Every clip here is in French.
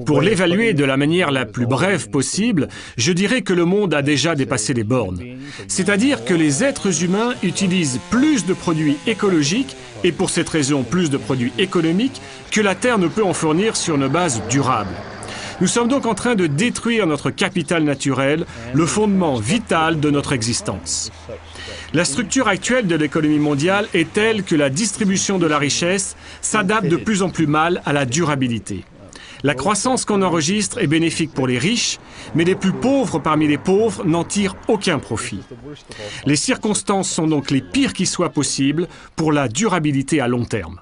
Pour l'évaluer de la manière la plus brève possible, je dirais que le monde a déjà dépassé les bornes. C'est-à-dire que les êtres humains utilisent plus de produits écologiques, et pour cette raison plus de produits économiques, que la Terre ne peut en fournir sur une base durable. Nous sommes donc en train de détruire notre capital naturel, le fondement vital de notre existence. La structure actuelle de l'économie mondiale est telle que la distribution de la richesse s'adapte de plus en plus mal à la durabilité. La croissance qu'on enregistre est bénéfique pour les riches, mais les plus pauvres parmi les pauvres n'en tirent aucun profit. Les circonstances sont donc les pires qui soient possibles pour la durabilité à long terme.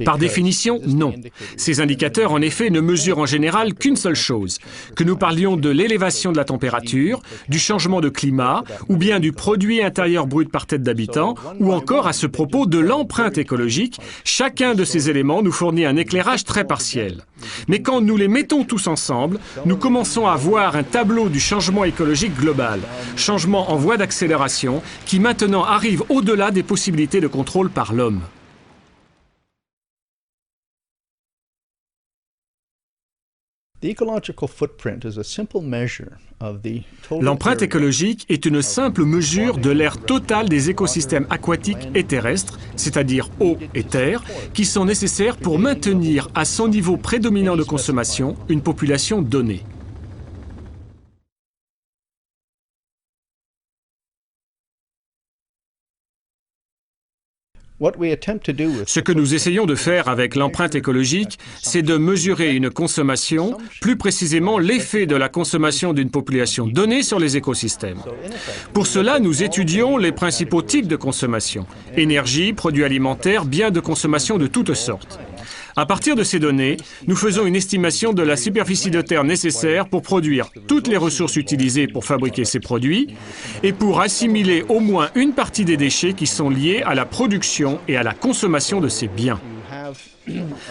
Par définition, non. Ces indicateurs, en effet, ne mesurent en général qu'une seule chose, que nous parlions de l'élévation de la température, du changement de climat, ou bien du produit intérieur brut par tête d'habitant, ou encore, à ce propos, de l'empreinte écologique. Chacun de ces éléments nous fournit un éclairage très partiel. Mais quand nous les mettons tous ensemble, nous commençons à voir un tableau du changement écologique global, changement en voie d'accélération, qui maintenant arrive au-delà des possibilités de contrôle par l'homme. L'empreinte écologique est une simple mesure de l'aire totale des écosystèmes aquatiques et terrestres, c'est-à-dire eau et terre, qui sont nécessaires pour maintenir à son niveau prédominant de consommation une population donnée. Ce que nous essayons de faire avec l'empreinte écologique, c'est de mesurer une consommation, plus précisément l'effet de la consommation d'une population donnée sur les écosystèmes. Pour cela, nous étudions les principaux types de consommation: énergie, produits alimentaires, biens de consommation de toutes sortes. À partir de ces données, nous faisons une estimation de la superficie de terre nécessaire pour produire toutes les ressources utilisées pour fabriquer ces produits et pour assimiler au moins une partie des déchets qui sont liés à la production et à la consommation de ces biens.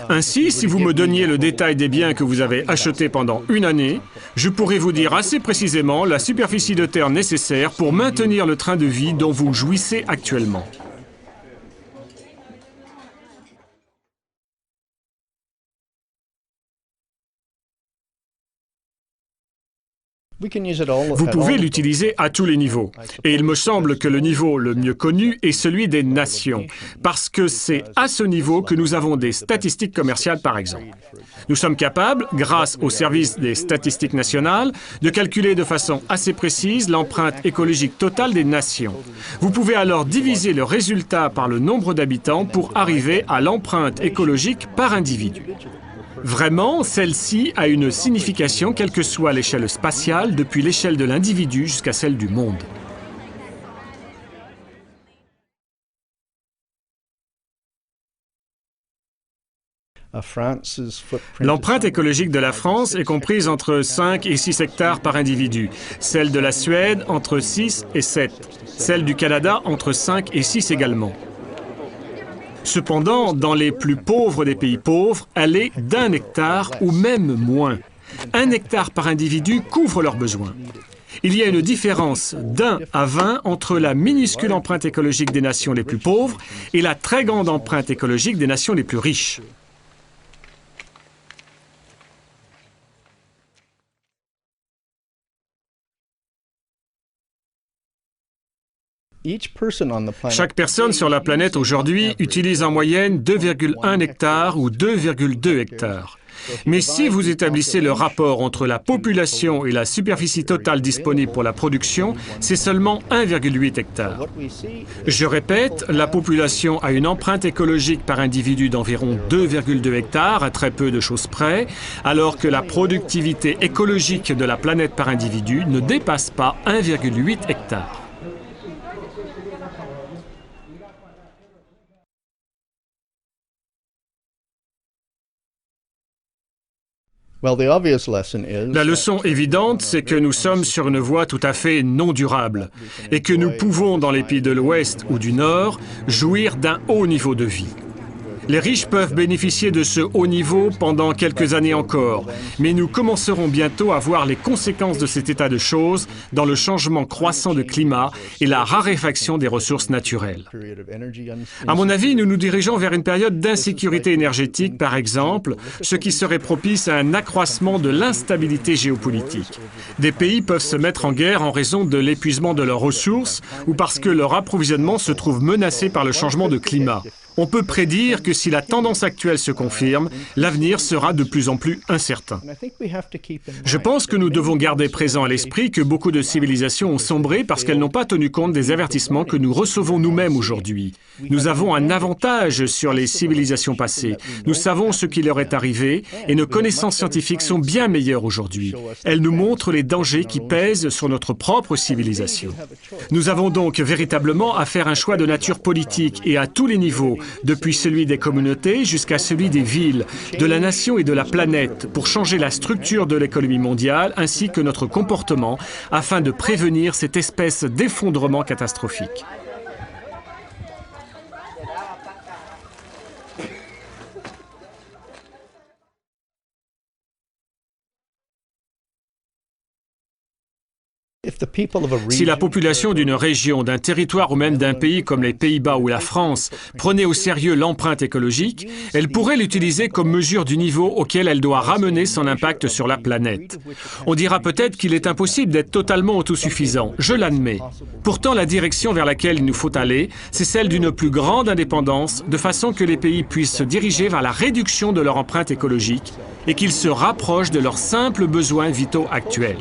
Ainsi, si vous me donniez le détail des biens que vous avez achetés pendant une année, je pourrais vous dire assez précisément la superficie de terre nécessaire pour maintenir le train de vie dont vous jouissez actuellement. Vous pouvez l'utiliser à tous les niveaux. Et il me semble que le niveau le mieux connu est celui des nations, parce que c'est à ce niveau que nous avons des statistiques commerciales, par exemple. Nous sommes capables, grâce au service des statistiques nationales, de calculer de façon assez précise l'empreinte écologique totale des nations. Vous pouvez alors diviser le résultat par le nombre d'habitants pour arriver à l'empreinte écologique par individu. Vraiment, celle-ci a une signification quelle que soit l'échelle spatiale, depuis l'échelle de l'individu jusqu'à celle du monde. L'empreinte écologique de la France est comprise entre 5 et 6 hectares par individu, celle de la Suède entre 6 et 7, celle du Canada entre 5 et 6 également. Cependant, dans les plus pauvres des pays pauvres, elle est d'1 hectare ou même moins. 1 hectare par individu couvre leurs besoins. Il y a une différence d'1 à 20 entre la minuscule empreinte écologique des nations les plus pauvres et la très grande empreinte écologique des nations les plus riches. Chaque personne sur la planète aujourd'hui utilise en moyenne 2,1 hectares ou 2,2 hectares. Mais si vous établissez le rapport entre la population et la superficie totale disponible pour la production, c'est seulement 1,8 hectares. Je répète, la population a une empreinte écologique par individu d'environ 2,2 hectares, à très peu de choses près, alors que la productivité écologique de la planète par individu ne dépasse pas 1,8 hectares. La leçon évidente, c'est que nous sommes sur une voie tout à fait non durable et que nous pouvons, dans les pays de l'Ouest ou du Nord, jouir d'un haut niveau de vie. Les riches peuvent bénéficier de ce haut niveau pendant quelques années encore, mais nous commencerons bientôt à voir les conséquences de cet état de choses dans le changement croissant de climat et la raréfaction des ressources naturelles. À mon avis, nous nous dirigeons vers une période d'insécurité énergétique, par exemple, ce qui serait propice à un accroissement de l'instabilité géopolitique. Des pays peuvent se mettre en guerre en raison de l'épuisement de leurs ressources ou parce que leur approvisionnement se trouve menacé par le changement de climat. On peut prédire que si la tendance actuelle se confirme, l'avenir sera de plus en plus incertain. Je pense que nous devons garder présent à l'esprit que beaucoup de civilisations ont sombré parce qu'elles n'ont pas tenu compte des avertissements que nous recevons nous-mêmes aujourd'hui. Nous avons un avantage sur les civilisations passées. Nous savons ce qui leur est arrivé et nos connaissances scientifiques sont bien meilleures aujourd'hui. Elles nous montrent les dangers qui pèsent sur notre propre civilisation. Nous avons donc véritablement à faire un choix de nature politique et à tous les niveaux, depuis celui des communautés jusqu'à celui des villes, de la nation et de la planète, pour changer la structure de l'économie mondiale ainsi que notre comportement, afin de prévenir cette espèce d'effondrement catastrophique. Si la population d'une région, d'un territoire ou même d'un pays comme les Pays-Bas ou la France prenait au sérieux l'empreinte écologique, elle pourrait l'utiliser comme mesure du niveau auquel elle doit ramener son impact sur la planète. On dira peut-être qu'il est impossible d'être totalement autosuffisant, je l'admets. Pourtant, la direction vers laquelle il nous faut aller, c'est celle d'une plus grande indépendance, de façon que les pays puissent se diriger vers la réduction de leur empreinte écologique et qu'ils se rapprochent de leurs simples besoins vitaux actuels.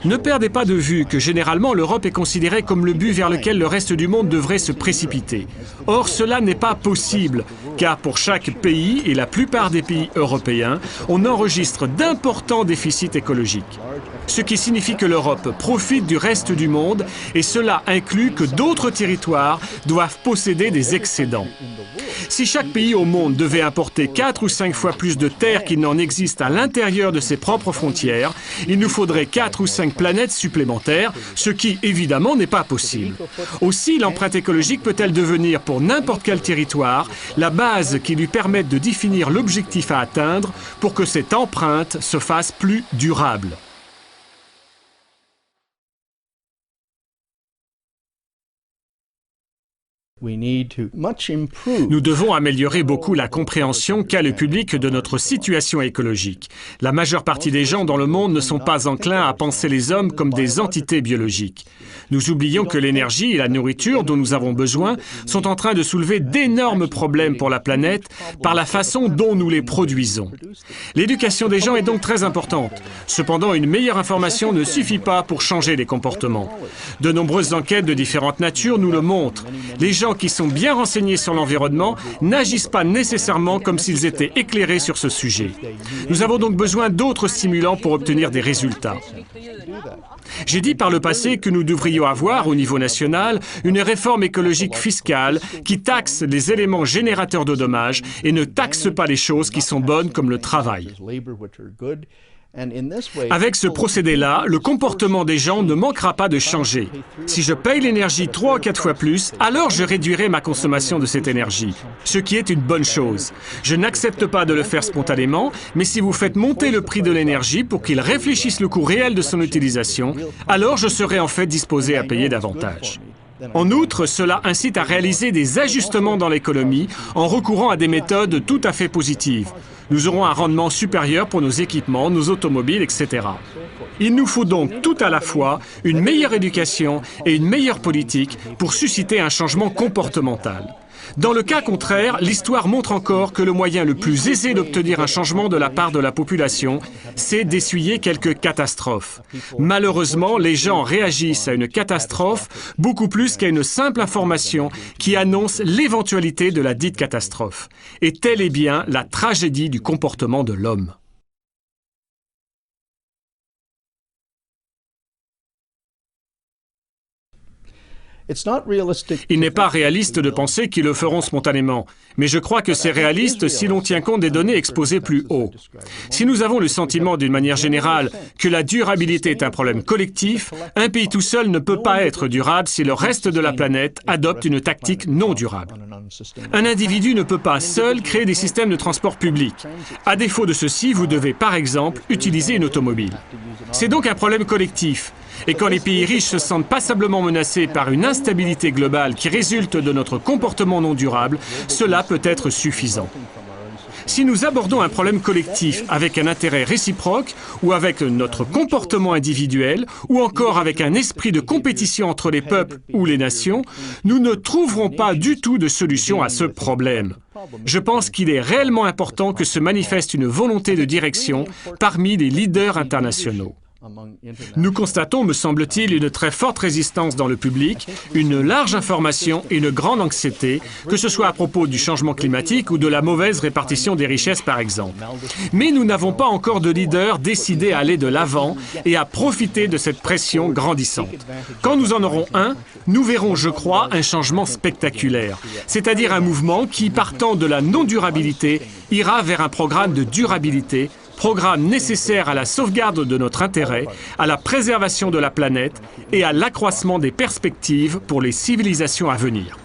Ne perdez pas de vue que généralement l'Europe est considérée comme le but vers lequel le reste du monde devrait se précipiter. Or, cela n'est pas possible, car pour chaque pays, et la plupart des pays européens, on enregistre d'importants déficits écologiques. Ce qui signifie que l'Europe profite du reste du monde, et cela inclut que d'autres territoires doivent posséder des excédents. Si chaque pays au monde devait importer 4 ou 5 fois plus de terre qu'il n'en existe à l'intérieur de ses propres frontières, il nous faudrait 4 ou 5 planètes supplémentaires, ce qui, évidemment, n'est pas possible. Aussi, l'empreinte écologique peut-elle devenir, pour n'importe quel territoire, la base qui lui permette de définir l'objectif à atteindre pour que cette empreinte se fasse plus durable. Nous devons améliorer beaucoup la compréhension qu'a le public de notre situation écologique. La majeure partie des gens dans le monde ne sont pas enclins à penser les hommes comme des entités biologiques. Nous oublions que l'énergie et la nourriture dont nous avons besoin sont en train de soulever d'énormes problèmes pour la planète par la façon dont nous les produisons. L'éducation des gens est donc très importante. Cependant, une meilleure information ne suffit pas pour changer les comportements. De nombreuses enquêtes de différentes natures nous le montrent. Les gens qui sont bien renseignés sur l'environnement n'agissent pas nécessairement comme s'ils étaient éclairés sur ce sujet. Nous avons donc besoin d'autres stimulants pour obtenir des résultats. J'ai dit par le passé que nous devrions avoir, au niveau national, une réforme écologique fiscale qui taxe les éléments générateurs de dommages et ne taxe pas les choses qui sont bonnes comme le travail. Avec ce procédé-là, le comportement des gens ne manquera pas de changer. Si je paye l'énergie 3 ou 4 fois plus, alors je réduirai ma consommation de cette énergie, ce qui est une bonne chose. Je n'accepte pas de le faire spontanément, mais si vous faites monter le prix de l'énergie pour qu'il réfléchisse le coût réel de son utilisation, alors je serai en fait disposé à payer davantage. En outre, cela incite à réaliser des ajustements dans l'économie en recourant à des méthodes tout à fait positives. Nous aurons un rendement supérieur pour nos équipements, nos automobiles, etc. Il nous faut donc tout à la fois une meilleure éducation et une meilleure politique pour susciter un changement comportemental. Dans le cas contraire, l'histoire montre encore que le moyen le plus aisé d'obtenir un changement de la part de la population, c'est d'essuyer quelques catastrophes. Malheureusement, les gens réagissent à une catastrophe beaucoup plus qu'à une simple information qui annonce l'éventualité de la dite catastrophe. Et telle est bien la tragédie du comportement de l'homme. Il n'est pas réaliste de penser qu'ils le feront spontanément, mais je crois que c'est réaliste si l'on tient compte des données exposées plus haut. Si nous avons le sentiment d'une manière générale que la durabilité est un problème collectif, un pays tout seul ne peut pas être durable si le reste de la planète adopte une tactique non durable. Un individu ne peut pas seul créer des systèmes de transport public. À défaut de ceci, vous devez par exemple utiliser une automobile. C'est donc un problème collectif. Et quand les pays riches se sentent passablement menacés par une instabilité globale qui résulte de notre comportement non durable, cela peut être suffisant. Si nous abordons un problème collectif avec un intérêt réciproque, ou avec notre comportement individuel, ou encore avec un esprit de compétition entre les peuples ou les nations, nous ne trouverons pas du tout de solution à ce problème. Je pense qu'il est réellement important que se manifeste une volonté de direction parmi les leaders internationaux. Nous constatons, me semble-t-il, une très forte résistance dans le public, une large information et une grande anxiété, que ce soit à propos du changement climatique ou de la mauvaise répartition des richesses, par exemple. Mais nous n'avons pas encore de leaders décidés à aller de l'avant et à profiter de cette pression grandissante. Quand nous en aurons un, nous verrons, je crois, un changement spectaculaire, c'est-à-dire un mouvement qui, partant de la non-durabilité, ira vers un programme de durabilité, programme nécessaire à la sauvegarde de notre intérêt, à la préservation de la planète et à l'accroissement des perspectives pour les civilisations à venir.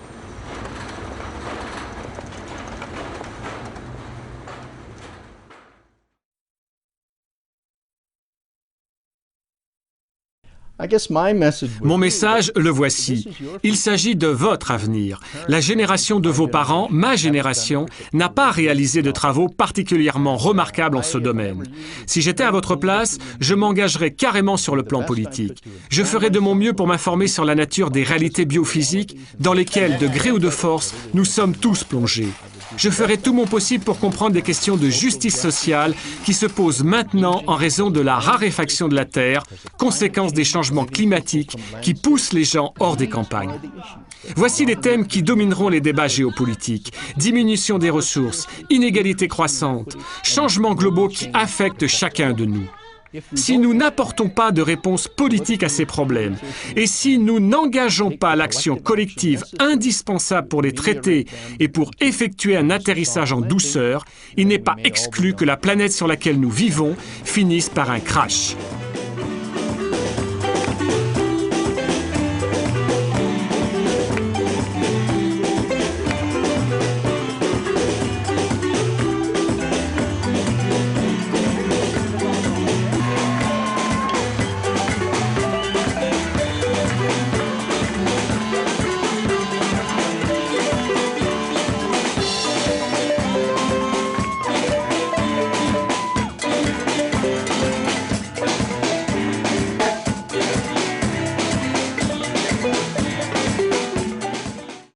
Mon message, le voici. Il s'agit de votre avenir. La génération de vos parents, ma génération, n'a pas réalisé de travaux particulièrement remarquables en ce domaine. Si j'étais à votre place, je m'engagerais carrément sur le plan politique. Je ferais de mon mieux pour m'informer sur la nature des réalités biophysiques dans lesquelles, de gré ou de force, nous sommes tous plongés. Je ferai tout mon possible pour comprendre des questions de justice sociale qui se posent maintenant en raison de la raréfaction de la Terre, conséquence des changements climatiques qui poussent les gens hors des campagnes. Voici les thèmes qui domineront les débats géopolitiques. Diminution des ressources, inégalités croissantes, changements globaux qui affectent chacun de nous. Si nous n'apportons pas de réponse politique à ces problèmes, et si nous n'engageons pas l'action collective indispensable pour les traiter et pour effectuer un atterrissage en douceur, il n'est pas exclu que la planète sur laquelle nous vivons finisse par un crash.